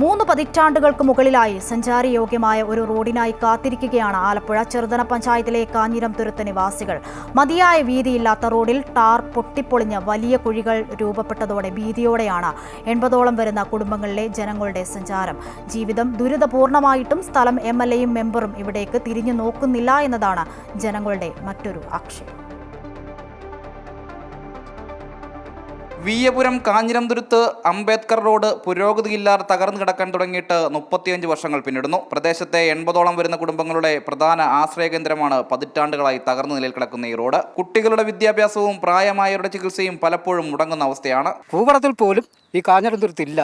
3 പതിറ്റാണ്ടുകൾക്ക് മുകളിലായി സഞ്ചാരയോഗ്യമായ ഒരു റോഡിനായി കാത്തിരിക്കുകയാണ് ആലപ്പുഴ ചെറുതന പഞ്ചായത്തിലെ കാഞ്ഞിരംതുരുത്ത് നിവാസികൾ. മതിയായ വീതിയില്ലാത്ത റോഡിൽ ടാർ പൊട്ടിപ്പൊളിഞ്ഞ് വലിയ കുഴികൾ രൂപപ്പെട്ടതോടെ ഭീതിയോടെയാണ് 80ഓളം വരുന്ന കുടുംബങ്ങളിലെ ജനങ്ങളുടെ സഞ്ചാരം. ജീവിതം ദുരിതപൂർണമായിട്ടും സ്ഥലം എംഎൽഎയും മെമ്പറും ഇവിടേക്ക് തിരിഞ്ഞു നോക്കുന്നില്ല എന്നതാണ് ജനങ്ങളുടെ മറ്റൊരു ആക്ഷേപം. വിയ്യപുരം കാഞ്ഞിരംതുരുത്ത് അംബേദ്കർ റോഡ് പുരോഗതിയില്ലാതെ തകർന്നു കിടക്കാൻ തുടങ്ങിയിട്ട് 35 വർഷങ്ങൾ പിന്നിടുന്നു. പ്രദേശത്തെ 80ഓളം വരുന്ന കുടുംബങ്ങളുടെ പ്രധാന ആശ്രയ കേന്ദ്രമാണ് പതിറ്റാണ്ടുകളായി തകർന്ന നിലയിൽ കിടക്കുന്ന ഈ റോഡ്. കുട്ടികളുടെ വിദ്യാഭ്യാസവും പ്രായമായവരുടെ ചികിത്സയും പലപ്പോഴും മുടങ്ങുന്ന അവസ്ഥയാണ്. ഭൂപടത്തിൽ പോലും ഈ കാഞ്ഞിരംതുരുത്തില്ല.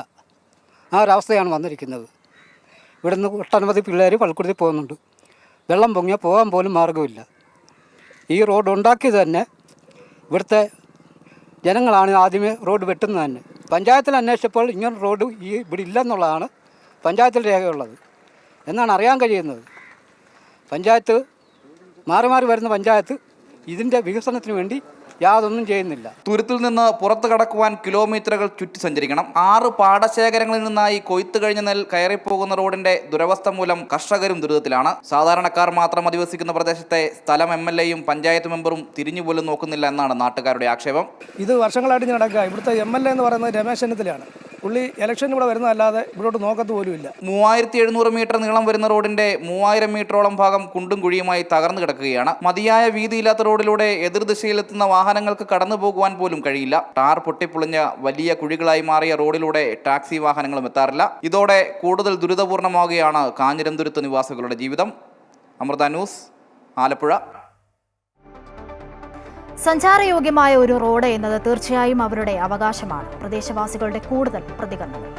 ആ ഒരവസ്ഥയാണ് വന്നിരിക്കുന്നത്. ഇവിടുന്ന് ഒട്ടനവധി പിള്ളേർ പള്ളിക്കൂടത്തിൽ പോകുന്നുണ്ട്. വെള്ളം പൊങ്ങിയാൽ പോകാൻ പോലും മാർഗമില്ല. ഈ റോഡ് ഉണ്ടാക്കിയത് തന്നെ ഇവിടുത്തെ ജനങ്ങളാണ് ആദ്യമേ റോഡ് വെട്ടുന്നത് തന്നെ. പഞ്ചായത്തിൽ അന്വേഷിച്ചപ്പോൾ ഇങ്ങനെ റോഡ് ഇവിടെ ഇല്ലെന്നുള്ളതാണ് പഞ്ചായത്തിൽ രേഖയുള്ളത് എന്നാണ് അറിയാൻ കഴിയുന്നത്. പഞ്ചായത്ത് മാറി വരുന്ന പഞ്ചായത്ത് ഇതിൻ്റെ വികസനത്തിന് വേണ്ടി യാതൊന്നും ചെയ്യുന്നില്ല. തുരുത്തിൽ നിന്ന് പുറത്തു കടക്കുവാൻ കിലോമീറ്ററുകൾ ചുറ്റി സഞ്ചരിക്കണം. 6 പാടശേഖരങ്ങളിൽ നിന്നായി കൊയ്ത്ത് കഴിഞ്ഞ നെൽ കയറിപ്പോകുന്ന റോഡിന്റെ ദുരവസ്ഥ മൂലം കർഷകരും ദുരിതത്തിലാണ്. സാധാരണക്കാർ മാത്രം അധിവസിക്കുന്ന പ്രദേശത്തെ സ്ഥലം എംഎൽഎയും പഞ്ചായത്ത് മെമ്പറും തിരിഞ്ഞുപോലും നോക്കുന്നില്ല എന്നാണ് നാട്ടുകാരുടെ ആക്ഷേപം. ഇത് വർഷങ്ങളായിട്ട് നടക്കുക. ഇവിടുത്തെ എംഎൽഎ എന്ന് പറയുന്നത് രമേശ് ചെന്നിത്തലയാണ്. പുള്ളി ഇലക്ഷൻ ഇവിടെ വരുന്നതല്ലാതെ ഇവിടോട്ട് നോക്കത്ത് പോലും ഇല്ല. 3700 മീറ്റർ നീളം വരുന്ന റോഡിന്റെ 3000 മീറ്ററോളം ഭാഗം കുണ്ടും കുഴിയുമായി തകർന്നു കിടക്കുകയാണ്. മതിയായ വീതിയില്ലാത്ത റോഡിലൂടെ എതിർദിശയിലെത്തുന്ന വാഹനങ്ങൾക്ക് കടന്നു പോകുവാൻ പോലും കഴിയില്ല. ടാർ പൊട്ടിപ്പൊളിഞ്ഞ വലിയ കുഴികളായി മാറിയ റോഡിലൂടെ ടാക്സി വാഹനങ്ങളും എത്താറില്ല. ഇതോടെ കൂടുതൽ ദുരിതപൂർണമാവുകയാണ് കാഞ്ഞിരംതുരുത്ത് നിവാസികളുടെ ജീവിതം. അമൃത ന്യൂസ്, ആലപ്പുഴ. സഞ്ചാരയോഗ്യമായ ഒരു റോഡ് എന്നത് തീർച്ചയായും അവരുടെ അവകാശമാണ്. പ്രദേശവാസികളുടെ കൂടുതൽ പ്രതികരണങ്ങൾ.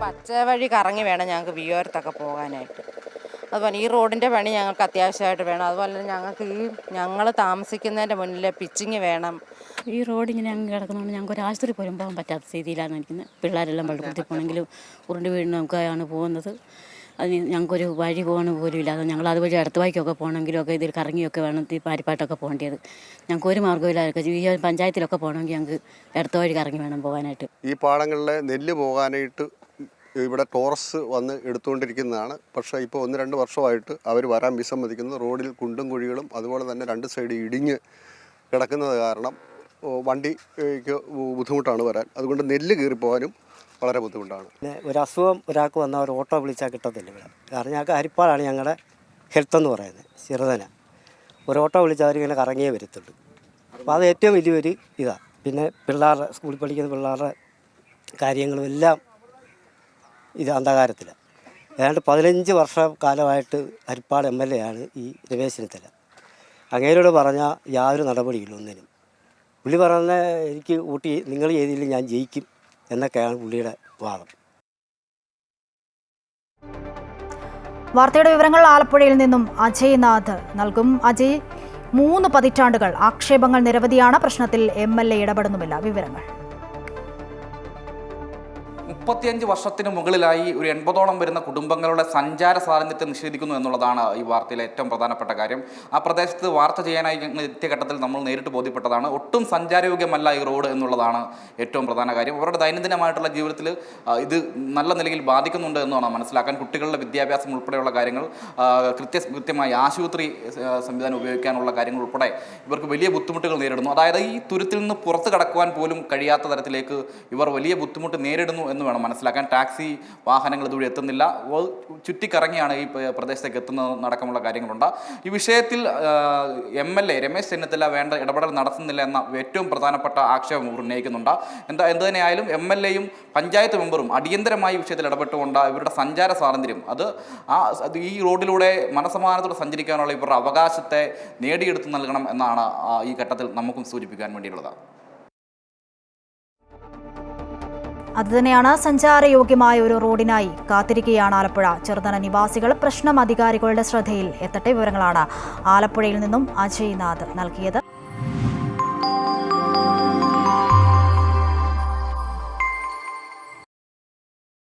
പച്ച വഴി കറങ്ങി വേണം ഞങ്ങൾക്ക് വിയ്യോരത്തൊക്കെ പോകാനായിട്ട്. അതുപോലെ ഈ റോഡിൻ്റെ പണി ഞങ്ങൾക്ക് അത്യാവശ്യമായിട്ട് വേണം. അതുപോലെ ഞങ്ങൾക്ക് ഞങ്ങൾ താമസിക്കുന്നതിൻ്റെ മുന്നിൽ പിച്ചിങ് വേണം. ഈ റോഡ് ഇങ്ങനെ അങ്ങ് കിടക്കുന്നതുകൊണ്ട് ഞങ്ങൾക്ക് ഒരു ആശുപത്രി പോലും പോകാൻ പറ്റാത്ത സ്ഥിതിയിലാണ് നിൽക്കുന്നത്. പിള്ളേരെല്ലാം പള്ളിക്കൂടത്തിൽ പോകണമെങ്കിലും ഉരുണ്ട് വീടിനൊക്കെയാണ് പോകുന്നത്. അത് ഞങ്ങൾക്കൊരു വഴി പോകണ പോലും ഇല്ലാതെ ഞങ്ങൾ അതുവഴി അടുത്ത വഴിക്കൊക്കെ പോകണമെങ്കിലും ഒക്കെ ഇതിൽ കറങ്ങിയൊക്കെ വേണം പാരിപ്പാട്ടൊക്കെ പോകേണ്ടത്. ഞങ്ങൾക്ക് ഒരു മാർഗ്ഗമില്ലാതെ ഈ പഞ്ചായത്തിലൊക്കെ പോകണമെങ്കിൽ ഞങ്ങൾക്ക് അടുത്ത വഴി കറങ്ങി വേണം പോകാനായിട്ട്. ഈ പാടങ്ങളിലെ നെല്ല് പോകാനായിട്ട് ഇവിടെ ടോറസ് വന്ന് എടുത്തുകൊണ്ടിരിക്കുന്നതാണ്. പക്ഷേ ഇപ്പോൾ 1-2 വർഷമായിട്ട് അവർ വരാൻ വിസമ്മതിക്കുന്നു. റോഡിൽ കുണ്ടും കുഴികളും അതുപോലെ തന്നെ 2 സൈഡ് ഇടിഞ്ഞ് കിടക്കുന്നത് കാരണം വണ്ടിക്ക് ബുദ്ധിമുട്ടാണ് വരാൻ. അതുകൊണ്ട് നെല്ല് കയറിപ്പോകാനും വളരെ ബുദ്ധിമുട്ടാണ്. പിന്നെ ഒരു അസുഖം ഒരാൾക്ക് വന്നാൽ ഒരു ഓട്ടോ വിളിച്ചാൽ കിട്ടത്തില്ല ഇവിടെ. കാരണം ഞങ്ങൾക്ക് ഹരിപ്പാടാണ് ഞങ്ങളുടെ ഹെൽത്ത് എന്ന് പറയുന്നത്, ചെറുതന. ഒരു ഓട്ടോ വിളിച്ചാൽ അവരിങ്ങനെ കറങ്ങിയേ വരത്തുള്ളൂ. അപ്പോൾ അത് ഏറ്റവും വലിയൊരു ഇതാണ്. പിന്നെ പിള്ളേരുടെ സ്കൂളിൽ പഠിക്കുന്ന പിള്ളേരുടെ കാര്യങ്ങളും എല്ലാം ഇത് അന്ധകാരത്തിലാണ്. ഏതാണ്ട് 15 വർഷക്കാലമായിട്ട് ഹരിപ്പാട് എംഎൽഎ ആണ് ഈ രമേശ് ചെന്നിത്തല. അങ്ങേരോട് പറഞ്ഞാൽ യാതൊരു നടപടിയില്ല ഒന്നിനും. പുള്ളി പറഞ്ഞ എനിക്ക് ഊട്ടി നിങ്ങൾ ചെയ്തില്ല ഞാൻ ജയിക്കും എന്നൊക്കെയാണ് പുള്ളിയുടെ വാദം. വാർത്തയുടെ വിവരങ്ങൾ ആലപ്പുഴയിൽ നിന്നും അജയ് നാഥ് നൽകും. അജയ്, 3 പതിറ്റാണ്ടുകൾ, ആക്ഷേപങ്ങൾ നിരവധിയാണ്. പ്രശ്നത്തിൽ എംഎൽഎ ഇടപെടുന്നുമില്ല. വിവരങ്ങൾ. 35 വർഷത്തിന് മുകളിലായി ഒരു 80ഓളം വരുന്ന കുടുംബങ്ങളുടെ സഞ്ചാര സ്വാതന്ത്ര്യത്തെ നിഷേധിക്കുന്നു എന്നുള്ളതാണ് ഈ വാർത്തയിലെ ഏറ്റവും പ്രധാനപ്പെട്ട കാര്യം. ആ പ്രദേശത്ത് വാർത്ത ചെയ്യാനായി എത്തിയ ഘട്ടത്തിൽ നമ്മൾ നേരിട്ട് ബോധ്യപ്പെട്ടതാണ്. ഒട്ടും സഞ്ചാരയോഗ്യമല്ല ഈ റോഡ് എന്നുള്ളതാണ് ഏറ്റവും പ്രധാന കാര്യം. അവരുടെ ദൈനംദിനമായിട്ടുള്ള ജീവിതത്തിൽ ഇത് നല്ല നിലയിൽ ബാധിക്കുന്നുണ്ട് എന്നാണ് മനസ്സിലാക്കാൻ. കുട്ടികളുടെ വിദ്യാഭ്യാസം ഉൾപ്പെടെയുള്ള കാര്യങ്ങൾ, കൃത്യമായി ആശുപത്രി സംവിധാനം ഉപയോഗിക്കാനുള്ള കാര്യങ്ങൾ ഉൾപ്പെടെ ഇവർക്ക് വലിയ ബുദ്ധിമുട്ടുകൾ നേരിടുന്നു. അതായത് ഈ തുരുത്തിൽ നിന്ന് പുറത്ത് കടക്കുവാൻ പോലും കഴിയാത്ത തരത്തിലേക്ക് ഇവർ വലിയ ബുദ്ധിമുട്ട് നേരിടുന്നു എന്ന് വേണം മനസ്സിലാക്കാൻ. ടാക്സി വാഹനങ്ങൾ ഇതുവഴി എത്തുന്നില്ല, ചുറ്റിക്കറങ്ങിയാണ് ഈ പ്രദേശത്തേക്ക് എത്തുന്നത് നടക്കമുള്ള കാര്യങ്ങളുണ്ട്. ഈ വിഷയത്തിൽ എംഎൽഎ രമേശ് ചെന്നിത്തല വേണ്ട ഇടപെടൽ നടത്തുന്നില്ല എന്ന ഏറ്റവും പ്രധാനപ്പെട്ട ആക്ഷേപം ഉന്നയിക്കുന്നുണ്ട്. എന്ത് തന്നെയായാലും എംഎൽഎയും പഞ്ചായത്ത് മെമ്പറും അടിയന്തരമായി വിഷയത്തിൽ ഇടപെട്ടുകൊണ്ട് ഇവരുടെ സഞ്ചാര സ്വാതന്ത്ര്യം അത് ഈ റോഡിലൂടെ മനസമാധാനത്തോടെ സഞ്ചരിക്കാനുള്ള ഇവരുടെ അവകാശത്തെ നേടിയെടുത്ത് നൽകണം എന്നാണ് ഈ ഘട്ടത്തിൽ നമുക്കും സൂചിപ്പിക്കാൻ വേണ്ടിയുള്ളത്. അതുതന്നെയാണ് സഞ്ചാരയോഗ്യമായ ഒരു റോഡിനായി കാത്തിരിക്കുകയാണ് ആലപ്പുഴ ചെറുതന നിവാസികൾ. പ്രശ്നം അധികാരികളുടെ ശ്രദ്ധയിൽ എത്തട്ടെ. വിവരങ്ങളാണ് ആലപ്പുഴയിൽ നിന്നും അജയ് നാഥ് നൽകിയത്.